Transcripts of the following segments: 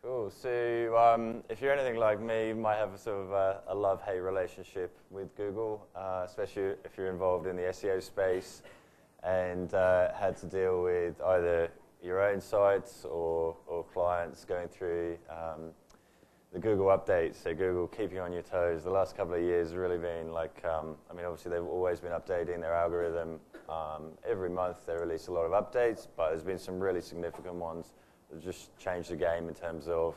Cool. So if you're anything like me, you might have a sort of a love-hate relationship with Google, especially if you're involved in the SEO space and had to deal with either your own sites or clients going through the Google updates. So Google keeping you on your toes. The last couple of years have really been like, I mean, obviously they've always been updating their algorithm. Every month they release a lot of updates, but there's been some really significant ones that just changed the game in terms of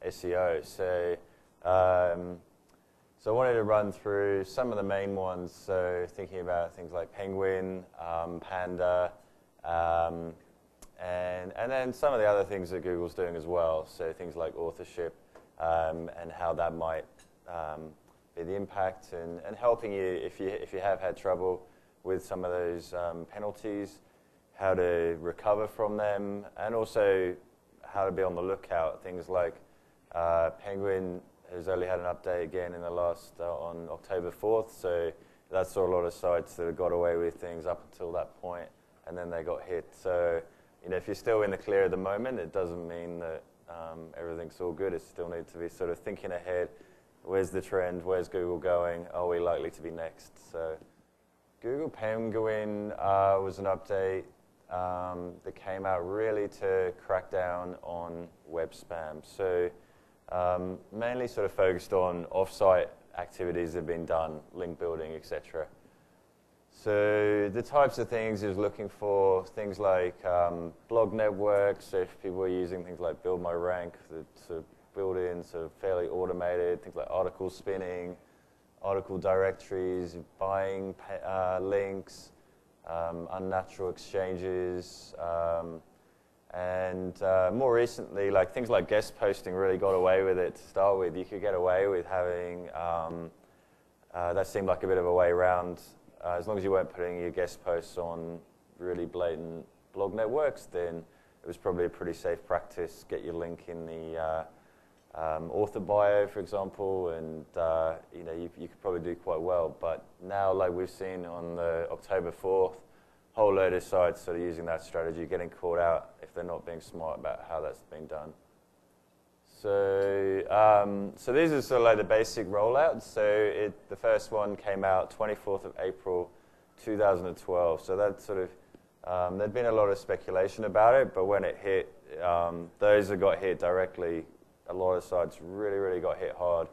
SEO. So, so I wanted to run through some of the main ones. So thinking about things like Penguin, Panda, and then some of the other things that Google's doing as well. So things like Authorship and how that might be the impact and helping you if you have had trouble with some of those penalties, how to recover from them, and also how to be on the lookout. Things like Penguin has only had an update again in the last on October 4th, so that saw a lot of sites that have got away with things up until that point, and then they got hit. So, you know, if you're still in the clear at the moment, it doesn't mean that everything's all good. It still needs to be sort of thinking ahead. Where's the trend? Where's Google going? Are we likely to be next? So, Google Penguin was an update that came out really to crack down on web spam. So mainly sort of focused on off-site activities that have been done, link building, etc. So the types of things is looking for things like blog networks. So if people are using things like Build My Rank, that sort of build in sort of fairly automated, things like article spinning, article directories, buying links, unnatural exchanges, and more recently, like things like guest posting really got away with it to start with. You could get away with having, that seemed like a bit of a way around, as long as you weren't putting your guest posts on really blatant blog networks, then it was probably a pretty safe practice. Get your link in the author bio, for example, and you know, you could probably do quite well. But now, like we've seen on the October 4th, whole load of sites sort of using that strategy, getting caught out if they're not being smart about how that's being done. So, so these are sort of like the basic rollouts. So the first one came out 24th of April, 2012. So that sort of, there'd been a lot of speculation about it, but when it hit, those that got hit directly, a lot of sites really, really got hit hard.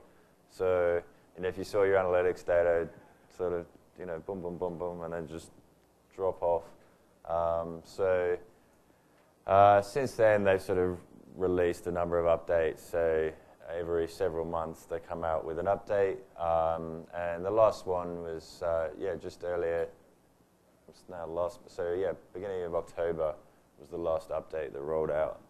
So, you know, if you saw your analytics data, sort of, you know, boom, boom, boom, boom, and then just drop off. Since then, they've sort of released a number of updates. So every several months, they come out with an update. And the last one was, just earlier. It's now beginning of October was the last update that rolled out.